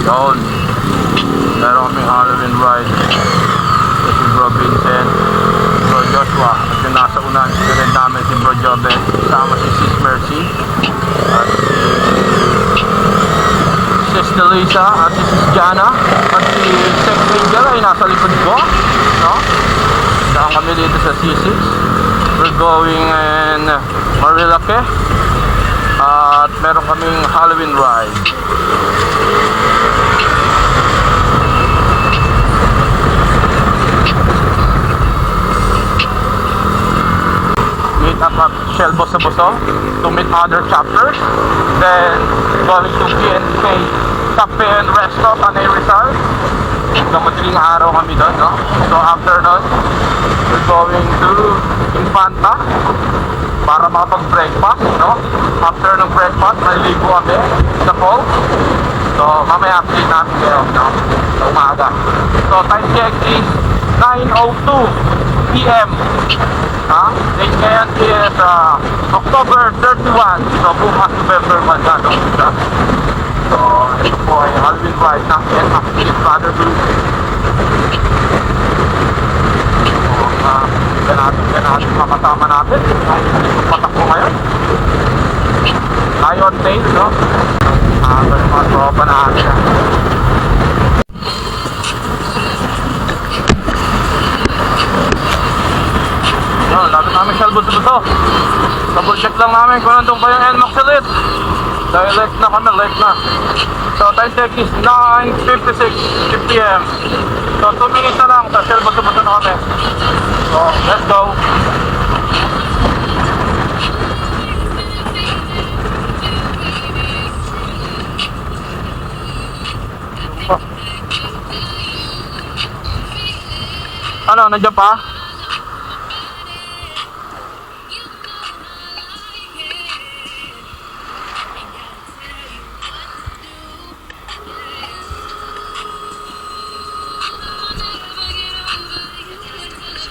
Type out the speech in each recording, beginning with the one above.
Yun. Meron kaming Halloween ride. Si Bro Vincent, Bro Joshua, at yung nasa unahan rin namin si Bro Jobet, kasama si Sis Mercy, at si Sis Delisa, at si Sis Jana, at si Sek Angel ay nasa likod ko, no? Saan kami dito sa C6. We're going in Marilake, at meron kaming Halloween ride. Meet up at Shell Boso to meet other chapters. Then going to PNK Cafe and Resto, Tanay Rizal. Madaling araw kami doon, no? So after doon, we're going to Infanta para makapag-breakfast, no? After ng breakfast, maliligo kami sa falls. So mamaya update natin kayo, no? Sa umaga. So time check is 9:02 PM. Date ngayon is October 31. So bukas November 1 na, no? So ito po ay Halloween ride ng NFP Brother Group. Ganaan makasama natin. Patakbo ngayon. Lion Tail, no? Yung mga tropa natin. Lapit namin siya buto-buto. Double check lang namin kung nandun pa yung NMAX ulit. Dahil late na kami, late na. So time check is 9:56 PM. So 2 minutes na lang, sa shell buto-buto na kami. So let's go. Ano, nandiyan pa?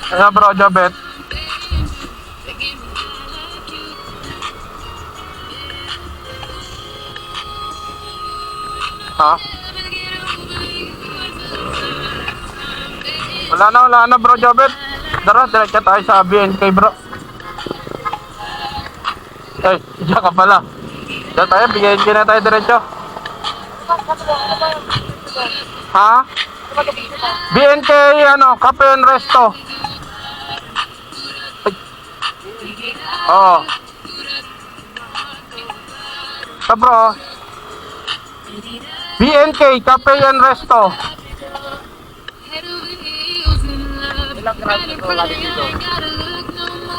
Kaya Bro Jobet. Ha? Wala na Bro Jobet. Tara, diretso tayo sa BNK bro. Eh, diyan ka pala. Diyan tayo, BNK na tayo diretso. Ha? BNK, Cafe and Resto. Oo. So bro, BNK, Cafe and Resto.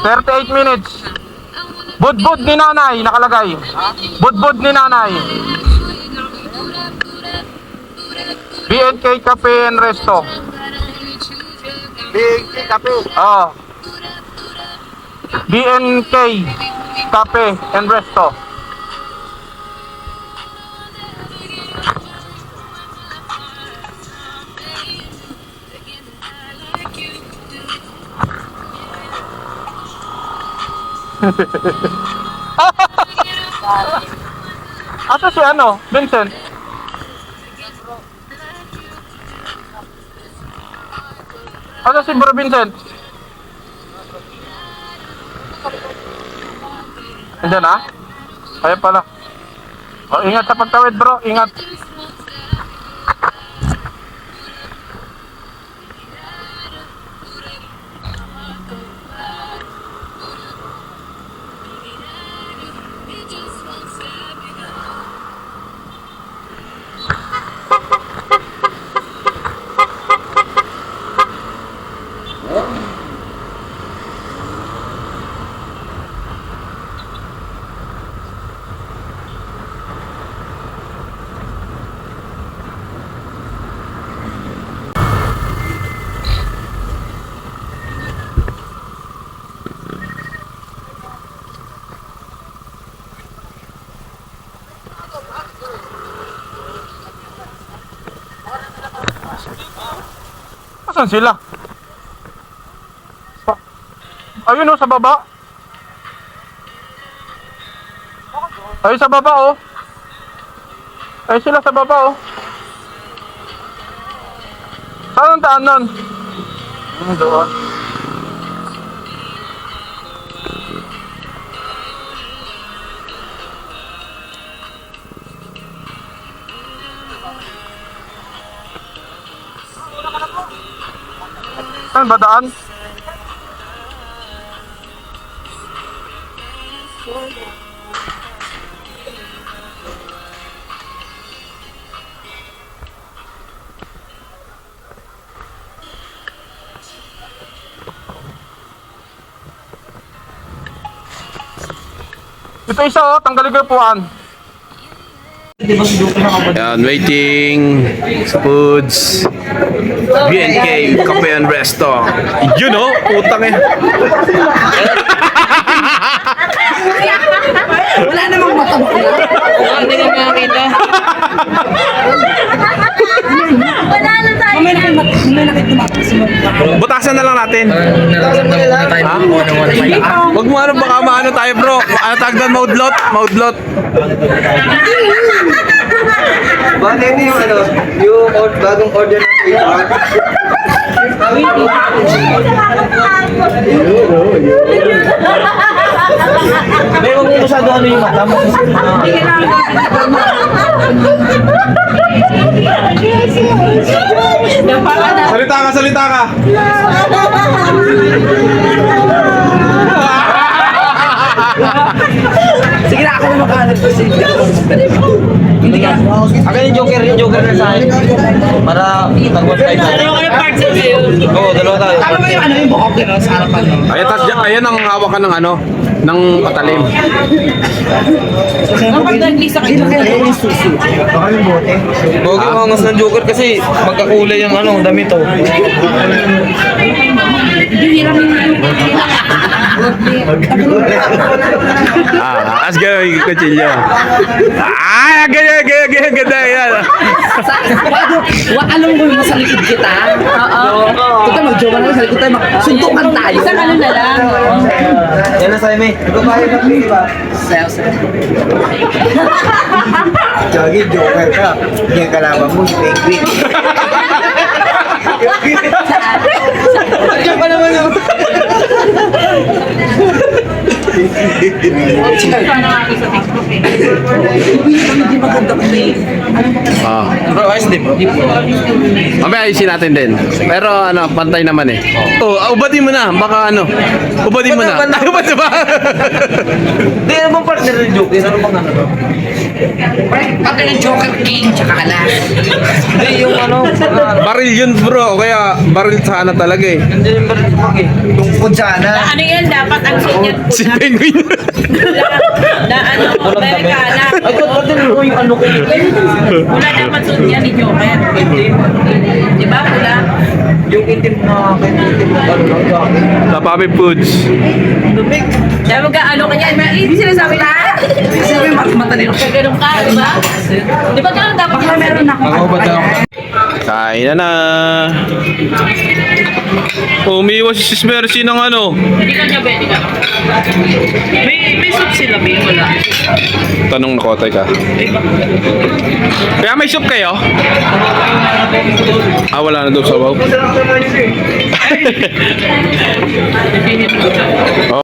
38 minutes. Budbud ni nanay, nakalagay. Budbud ni nanay. BNK Cafe and Resto. BNK Cafe. Oo. BNK Cafe and Resto. Asa si Vincent? Asa si Bro Vincent? Andiyan na? Kaya pala. Oh, ingat sa pagtawid bro, ingat. Saan sila? Ayun sa baba. Ayun sa baba Ay sila sa baba Saan ang daan nun? Doon. Saan ba daan? Ito isa oh, tanggalin ko yung puwan. Yan, waiting sa foods. BNK Cafe and Resto. Yun oh, putang eh. Wala namang matang. Hindi na makakita. Wala na tayo. May nakita tumakas. Butasan na lang natin. Nararamdaman ko na tayo kung ano man may Huwag mo ano, baka maano tayo bro. Ano tag doon? Maudlot? Maudlot. Bakit hindi yung ano, yung bagong order ng PayPal? May huwag mo masyado ano yung mata mo. Salita ka, salita ka. Sige na, ako na makahanap kasi hindi ka. Akin yung joker na sa akin. Para tagwan tayo. Ano kayo parts of you? Oo, dalawa tayo. Ano ba yung ano yung bukok din sa harapan mo? Ayan, ayan ang hawakan ng ano, ng patalim. Bogi mo angas ng joker kasi magkakulay yung ano, damit to. As gano'n yung kutsilyo. Ganyan, ganda yan. Alam mo yung sa likod kita? Oo. Kita mag-joke na sa likod tayo, suntukan tayo. Isang ano na lang. Yan na sa'yo, may. Nagbabayad ng PayPal. Jogi, joker ka. Hindi ang kalaban mo, yung penguin. Diyan pa naman yun. Bro, ayos din bro. Mamaya ayusin natin din. Pero ano, pantay naman eh. Oh, ubatin mo na. Baka ano. Ubatin mo na. Ubatin ba? Hindi, ano bang partner ng joker? Ano bang ano? Pati ng Joker King, tsaka ala. Hindi, yung ano. Baril yun bro. Kaya baril sana talaga eh. Hindi yung baril ko eh. Tungkod sana. Ano yan, dapat ang sunyat Si pula. Penguin. Na ano, Amerikana. Ay, ba't din mo yung ano ko? Pula dapat sunyat ni Joker. Di ba pula? Yung itim na, itim na ano ng joker. Sa Papi Foods. Dahil mag-ano ka niyan. Hindi sinasabi na. Sabi matalino. Ganun ka, di ba? Di ba ganun dapat ka meron na? Ako ba daw? Kain na. Umiwas si Sis Mercy ng ano. Hindi ka niya pwede ka. May soup sila, may wala. Tanong na kotay ka. Kaya may soup kayo? Wala na daw sa wow. Oh.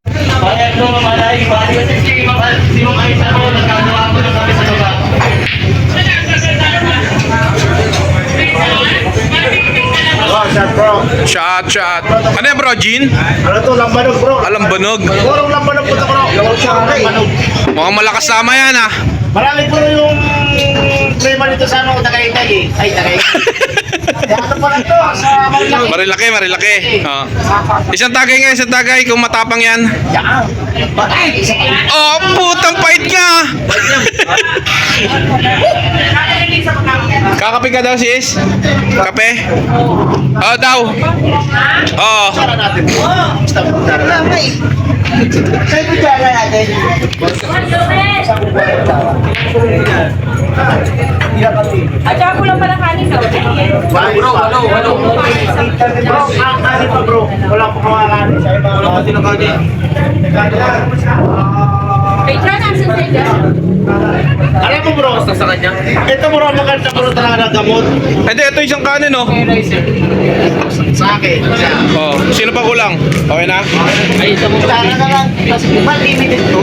Shot. Ano yan bro, Jean? Ano to, lambanog bro? Alam banog. Purong lambanog po ito bro. Lambanog. Mukhang malakas sama yan ah. Marami po yung prema nito sa ano, Tagaytay eh. Ay, Tagaytay. Yato pa lang to, sa Marilaki. Marilaki. Oh. Isang tagay kung matapang yan. Yan. Bakit? Isa pa. Oh, putang pait niya. Kakape ka daw sis? Kape? Oh, daw. Oh. Para natin. Basta punta na lang. Sa'yo po dyan natin. At saka kulang pala kanin daw. Bro, bro, kanin pa bro. Wala po kumakanin. Wala pa tinakanin. Patron, asan sa inyo? Alam mo bro, sa kanya. Ito bro, maganda bro talaga ng gamot. Ito yung isang kanin, no? Sa akin. Oh, sino pa kulang? Okay na? Ay, ito mo. Sana na lang. Kasi limited to.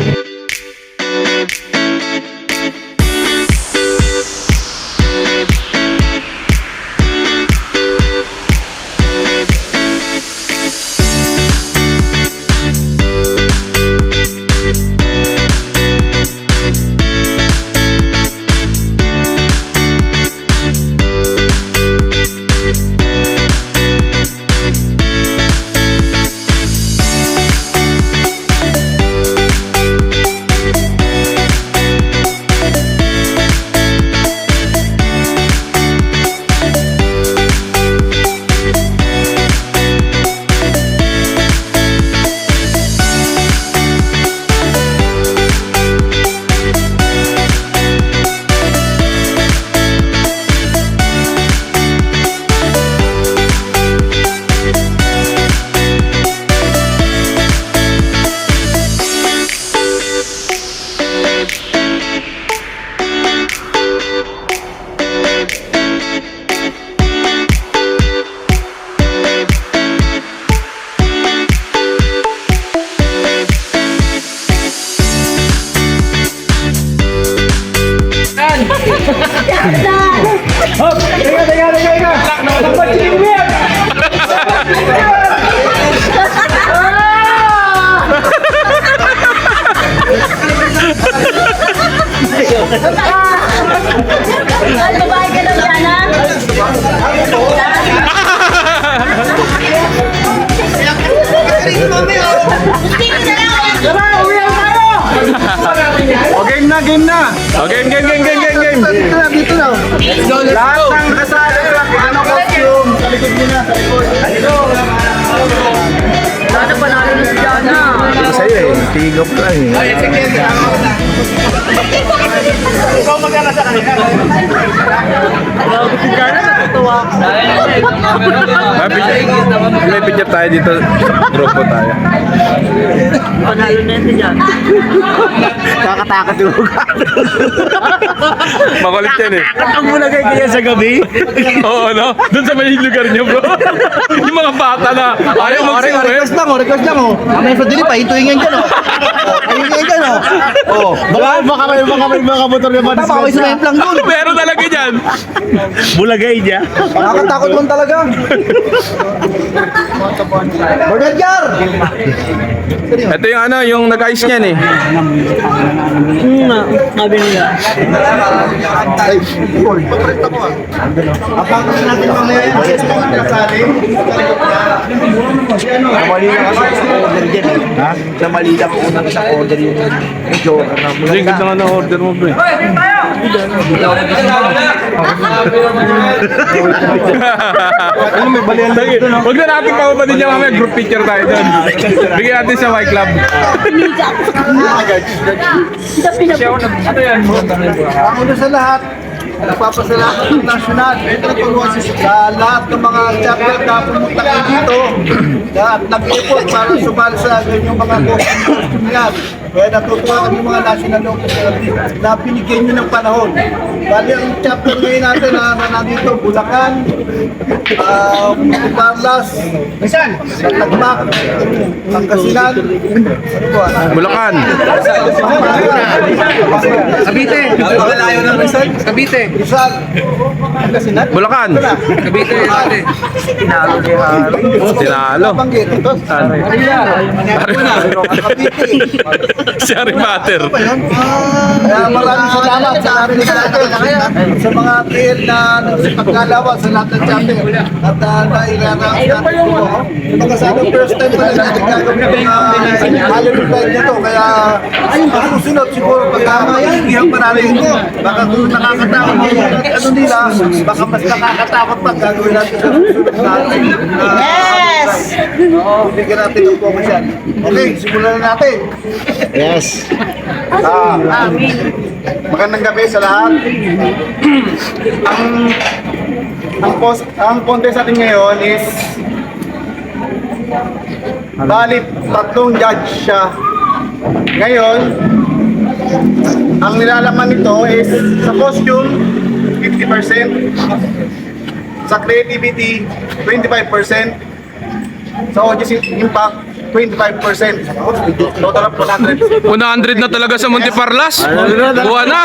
Babae ka daw dyan, ha? O, game na, game na. Oh, game. Dito na. Lahat ng kasali sa ano costume. Sa likod mo na, sa likod. Sana panalo na si Jana. Ito sa'yo eh, tigop ka eh. Ikaw magana sa kanila. Si Jana natutuwa. May picture tayo dito. Grupo tayo. Panalo na si Jana. Kakatakot yung lugar. Makulit yan eh. Ang bulagay kaya sa gabi. Oo, no? Doon sa may lugar niyo, bro. Yung mga bata na ayaw mag-swim. Request lang oh. May pwede pa, hintuingin ka no. Hintuingin ka no. Oh, baka may mga motor naman. Baka may cement lang doon. Meron talaga dyan. Bulagay niya. Nakakatakot mo talaga. Bornadjar! Ito yung ano, yung nag-ice niyan eh. Sabi nila. Ay, Paul. Abangan natin mamaya yan. Namali lang kasi sa order dyan eh. Ha? Namali lang unang sa order yung Joker na Hindi, ganda nga na order mo, bro. Ano may balian Sige, huwag na natin papapanin niya mamaya. Group picture tayo doon. Bigyan natin sa Y Club. Ang una sa lahat, nagpapasalamat ng nasyonal sa lahat ng mga chapter na pumunta kayo dito at nag-effort para sumali sa ganyang mga costume yan. Kaya natutuwa kami mga national officers na binigyan nyo ng panahon. Bali ang chapter ngayon natin na nandito, Bulacan, Parlas, Tagmak, Pangasinan, ano ba? Bulacan. Cavite. Napakalayo ng Rizal. Cavite. Rizal. Pangasinan. Bulacan. Cavite. Tinalo kay Harry. Tinalo. Banggit. Ito. Cavite. Si Harry Potter. Kaya maraming salamat sa ating sa mga trail na nagsipagkalawa sa lahat ng chapter at nairarang natin po. Magkasama first time pa lang natin gagawin ng mga Halloween ride na to. Kaya susunod siguro pagkakayagihan pa natin ito. Baka kung nakakatakot ano nila, baka mas nakakatakot pa gagawin natin sa susunod natin. Yes! Bigyan natin ng focus yan. Okay, simulan na natin. Yes. Magandang gabi sa lahat. Ang contest natin ngayon is balit tatlong judge siya. Ngayon, Ang nilalaman nito is sa costume, 50%. Sa creativity, 25%. Sa audience impact, 25%. Total of 100. 100 na talaga sa Monteparlas. Buwan na.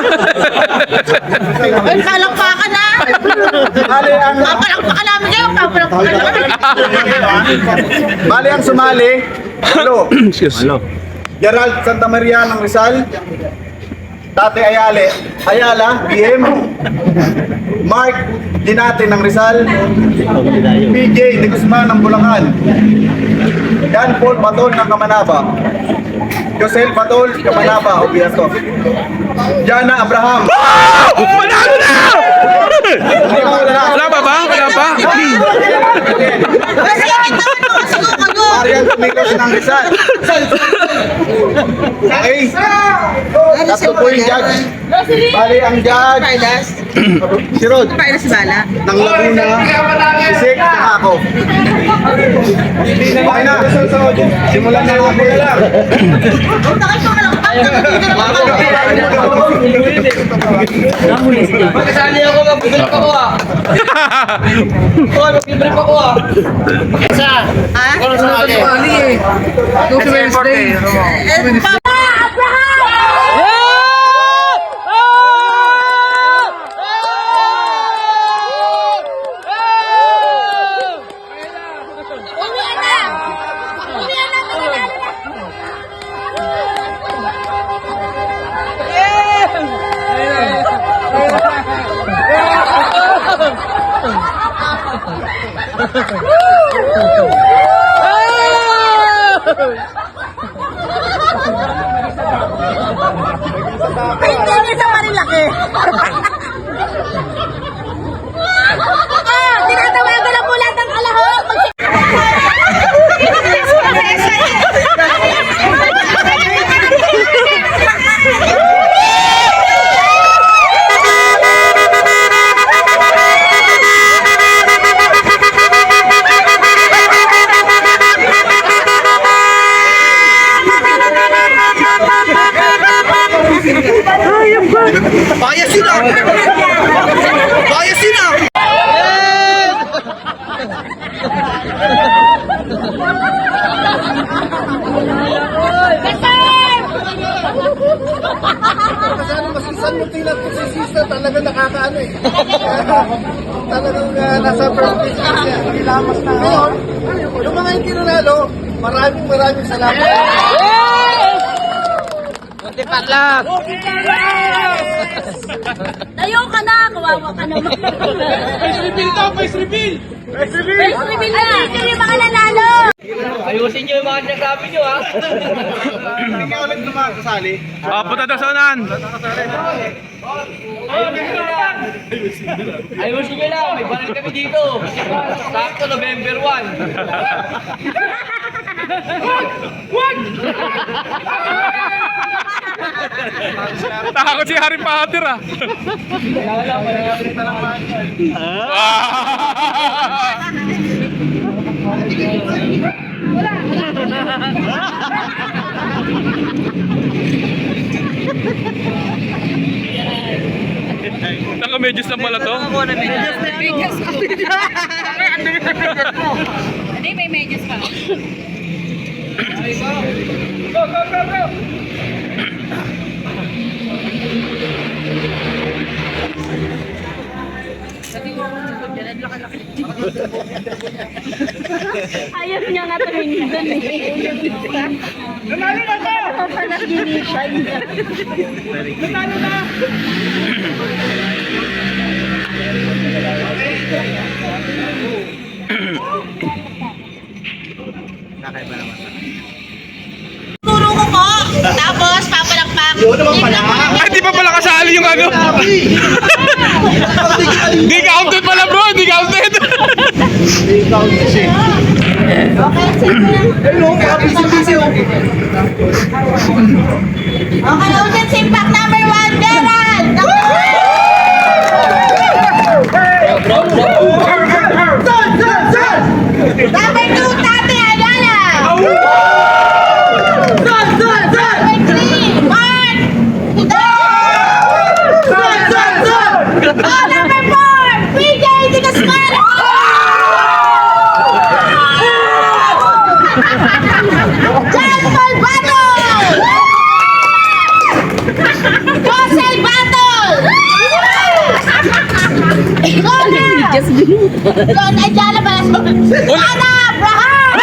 Ay, palakpakan na! Bali ang, Papalakpakan namin kayo! Papalakpakan namin! bali ang sumali, hello, Excuse. Gerald Santa Maria ng Rizal, Tate Ayala, BM, Mark Dinate ng Rizal, PJ de Guzman ng Bulacan, Dan Paul Batol ng Kamanaba, Josel Batol, Kamanaba, Obiato, Jana Abraham. Manalo na! Wala pa ba? Wala pa? Marian Tumilos ng Rizal. Okay. Tatlo po yung judge. Bali ang judge. Si Rod. Paano si Bala? Ng Laguna. Si Sek. Saka ako. Okay na. Simulan na lang. Magkasali ako, mag-brief ako ah. Mag-brief ako ah. Ay, hindi sa Marilaki! Tinatawagan na po lahat ng kalahok! Talagang nakakaano eh. Talagang nasa prestige niya. Ilamas na. Ngayon, yung mga hindi nanalo, maraming salamat. Tayo ka na! Kawawa ka naman! Face reveal daw! Face reveal! Face reveal na! Ito yung mga nanalo! Ayusin niyo yung mga sinasabi niyo ah. Hindi ka ulit naman kasali. Punta daw sa unan. Ayusin niyo lang, may banal kami dito. Sakto November 1. Takot si Harry Potter ah. Naka-medyas na pala to. Hindi, may medyas pa. Ayaw niya nga tumingin doon eh. Nanalo na to! Panaginipay niya. Nanalo na! Turo ko po! Tapos papalakpak. Yun naman pala. Ay, di pa pala kasali yung ano. Di counted pala bro, di counted. Okay, sige. Okay, audience impact number 1, Gerald! Number 2, Tate Ayala! Number 3, Mark! John, ay, Jana ba? Jana, Abraham!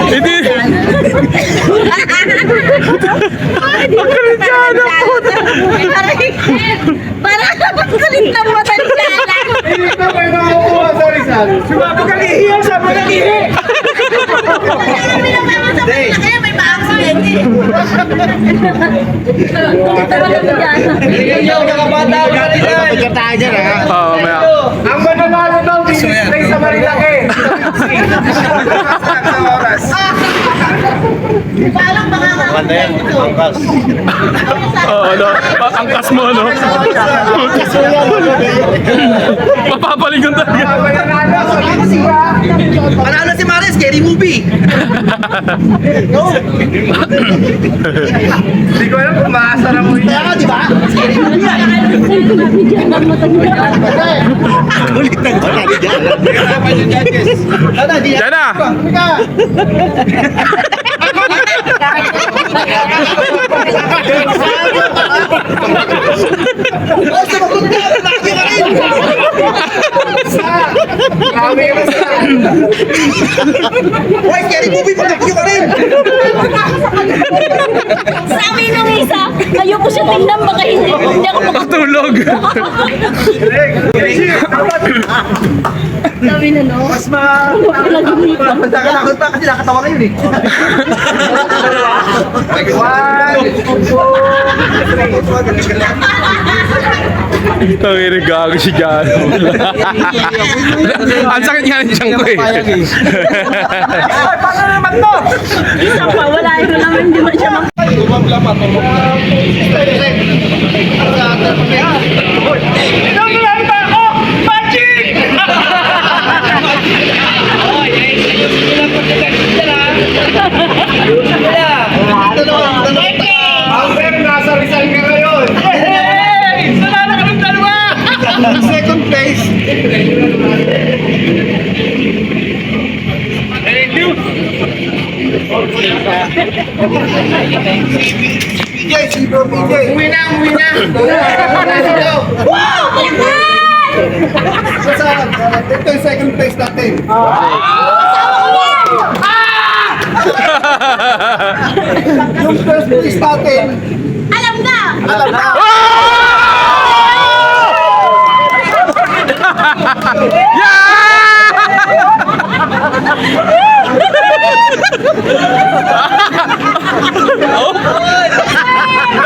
Hindi. Parang kulit ng mata ni Jana. Kaya may ma-accident eh. Kulit naman ng Jana. Pagka tayo dyan, ha? Oo, maya. Ang mananalo daw, display sa Marilaki. Parang makakakita ito. Oo, no? Angkas mo, no? Mapapalingon talaga. Panalo si Maris, scary movie. Hindi ko alam kung maasara mo yun. Kaya nga, di ba? Scary movie yan. Ulit na ko namin dyan. Diyan na! Uy, scary movie, pagkakyo ka rin. Sabi nung isa, ayoko siya tingnan baka hindi ako Patulog! sabi na no. Mas nakakot pa kasi nakatawa kayo eh. Tangin, gago si Jan. Ang sakit nga ng siyang ko eh. Isa pa, wala ito naman, hindi man siya Albert, nasa Rizal ka ngayon. Yay! Sanala ka ng dalawa! Second place. Thank you. PJ, si bro PJ. Uwi na, uwi na. wow! Ito yung second place natin. Yung first place natin, Alam na! alam na.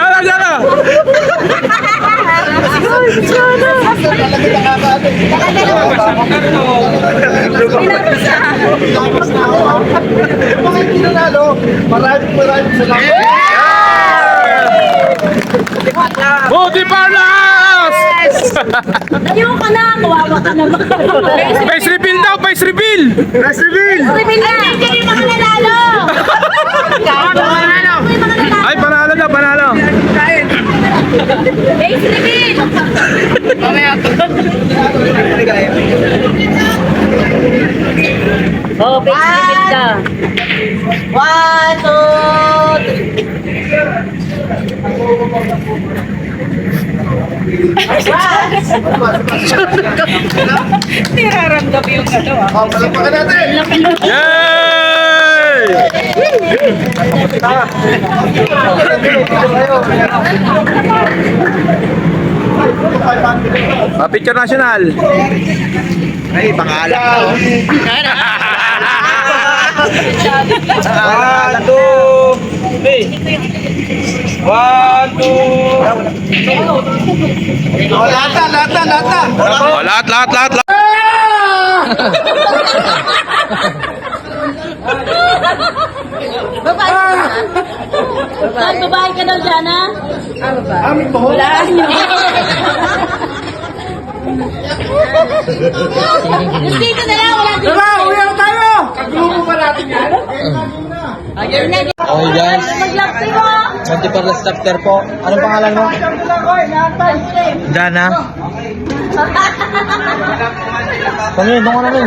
Diyan na! Mga kinanalo, maraming salamat. Multi-Parlas! Ayaw ka na! Kawawa ka naman! Face reveal daw! Face reveal! Nice reveal! Sabihin na! Hindi yung mga nanalo! Ay, panalo na, panalo! Base reveal! Oh, base reveal ka. 1, 2, 3. Niraramdam yung ano ah. Oh, palagpakan natin! Yay! Picture national! Ay, pangalan ka oh. Oh, lata! Oh, lahat! Babae ka na? Babae ka daw, Jana? Aming bahol. Wala. Dito na lang, wala dito. Tara, uwihan tayo! Kaglupo pa natin yan. Okay guys, Mag-love team mo! 24 chapter po. Anong pangalan mo? Jana. Kami, doon ka namin.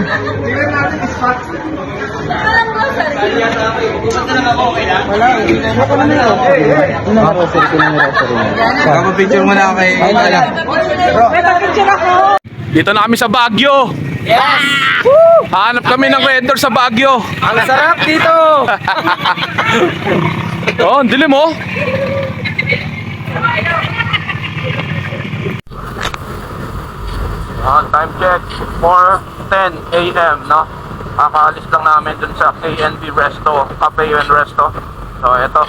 Picture mo na kay Dito na kami sa Baguio. Yes! Hanap kami ng vendor sa Baguio. Ang sarap dito! Oh, ang dilim oh. Time check, 4:10 a.m. no? Kakaalis lang namin dun sa KNB Resto, Cafe and Resto. So eto,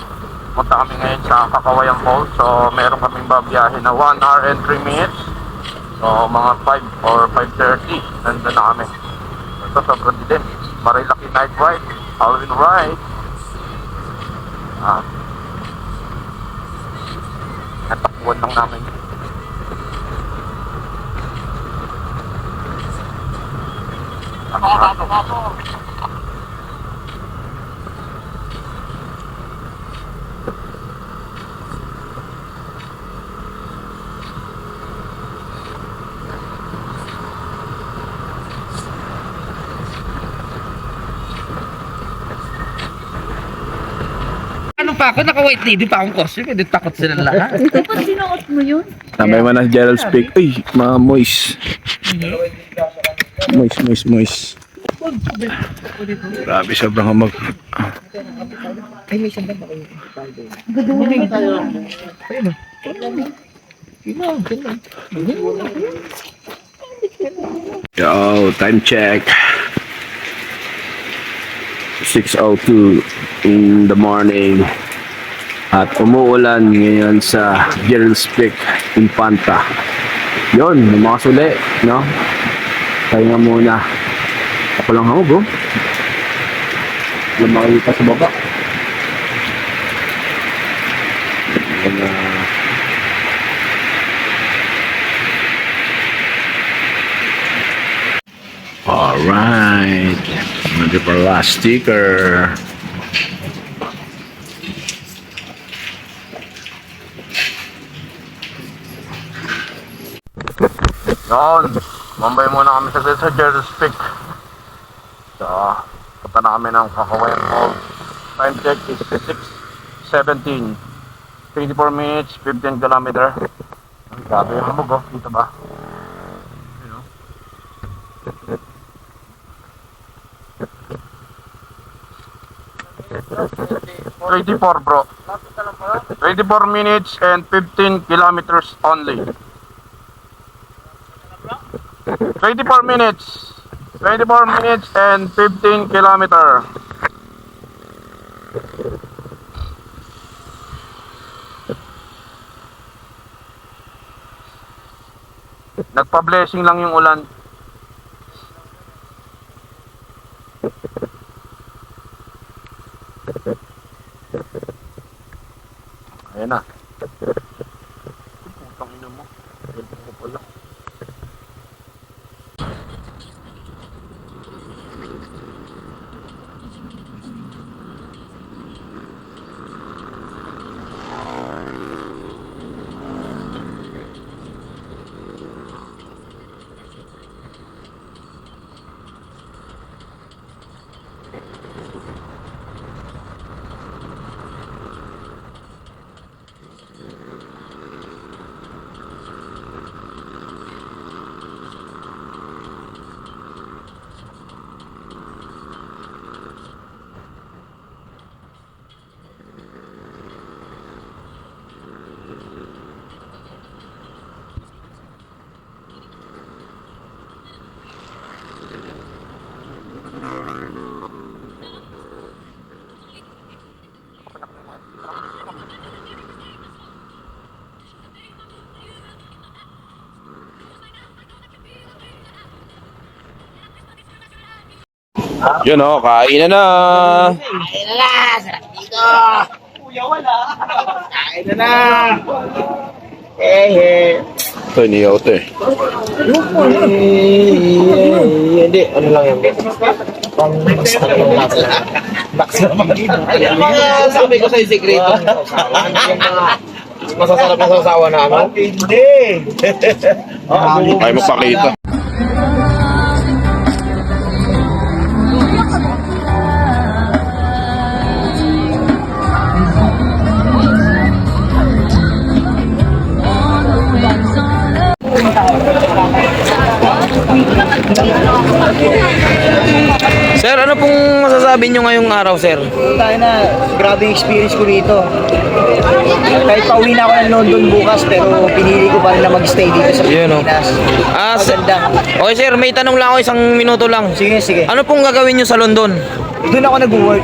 punta kami ngayon sa Kakawayan Falls. So meron kaming babiyahe na 1 hour and 3 minutes. So mga 5 or 5:30, nandun na kami. Ito sobrang dilim. Marilaki night ride, Halloween ride. Natakbuhan lang namin. Ano pa ako? Naka-white lady pa akong costume. Hindi takot sila lahat. Dapat sinuot mo yun? Sabay mo na Gerald Speak. Uy, mga moist. Moist. Grabe, sobrang hamag. Yo, time check. 6:02 in the morning. At umuulan ngayon sa Gerald's Peak, Infanta. Yun, may mga suli, no? Kaya nga muna. Ako lang hamog, oh. Walang makikita sa baba. Yan, alright. Nandiyo pa last sticker. Noon, Mumbai muna kami sa Gerald's Peak. So, punta na kami ng Kakawayan Falls. Time check is 6:17. 24 minutes, 15 kilometer. Ang grabe yung hamog, oh. Dito ba? Ayun, oh. 24 bro. 24 minutes and 15 kilometers only. 24 minutes and 15 kilometer. Nagpa-blessing lang yung ulan. Ayan na. Putang ina mo. Pwede mo pala. Yun oh, kain na. Kain na na! Sarap dito! Kuya, wala! Kain na na! Hey, hey! Ito, iniyaw to eh. Hindi, ano lang yan. Pang yung mga sabi ko sa sikreto. Yung mga masasarap na sasawa na ano. Hindi. Ay, mapakita. Sir, ano pong masasabi nyo ngayong araw, sir? Tayo na, grabe yung experience ko rito. Kahit pauwi na ako ng London bukas, pero pinili ko pa rin na mag-stay dito sa Yun, oh. Pilipinas. Maganda. Okay, sir, may tanong lang ako, isang minuto lang. Sige, sige. Ano pong gagawin nyo sa London? Doon ako nag-work.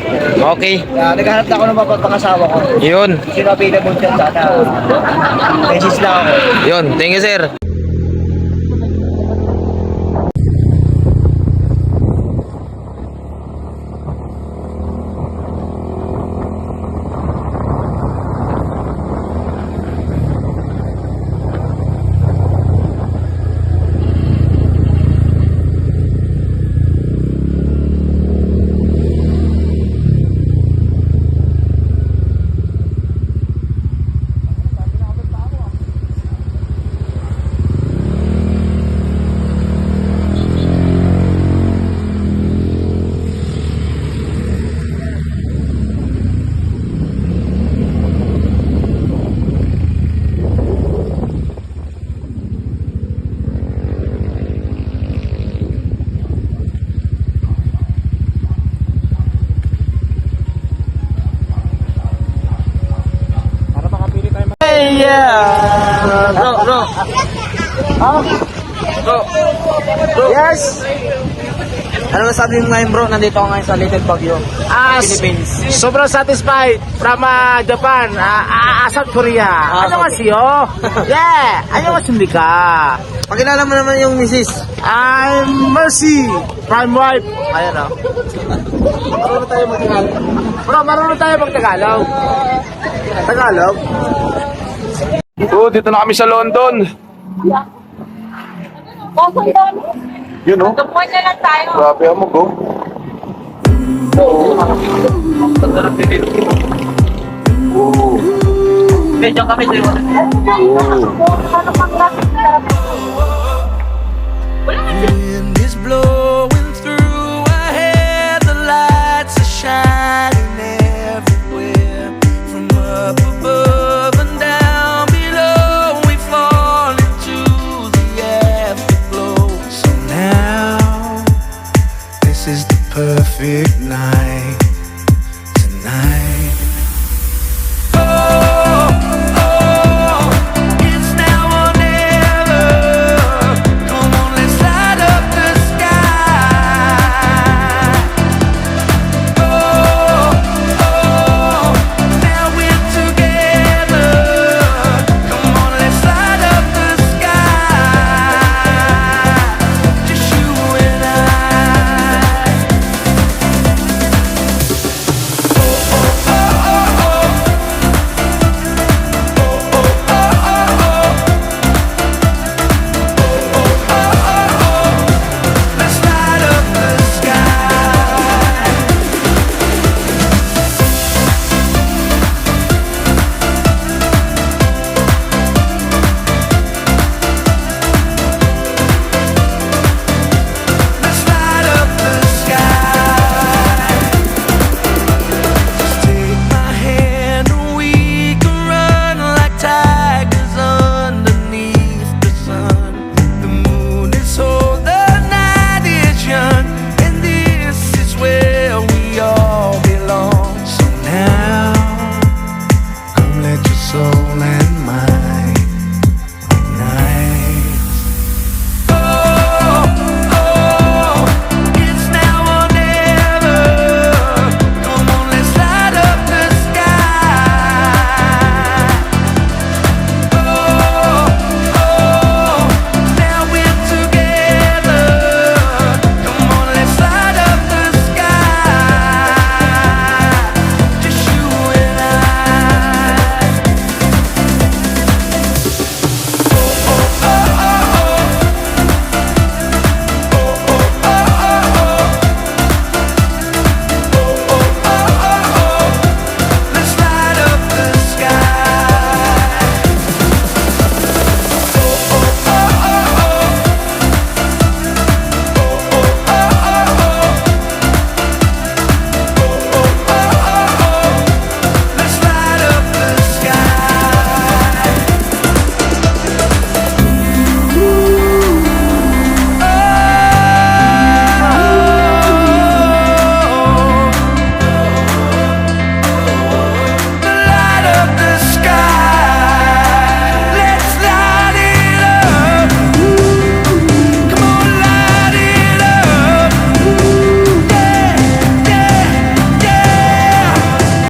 Okay, Naghahanap na ako ng pangasawa ko. yun. Sino available dyan sana? Message lang ako. Yun, thank you, sir. Yes! Ano masabi mo ngayon, bro? Nandito ako ngayon sa Little Baguio, Philippines. Sobrang satisfied from Japan, South Korea. 안녕하세요. Yeah, 안녕하십니까. Pakilala mo naman yung misis. I'm Mercy, prime wife. Ayan o. Marunong tayo mag-Tagalog. Tagalog? Oh, dito na kami sa London. Boston doon. Yun oh. Tumuan na lang tayo. Grabe ang mugo. Medyo kami dito. Wind is blowing through our hair, the lights are shining everywhere. From up above and down below, we fall into the afterglow. So now, this is the perfect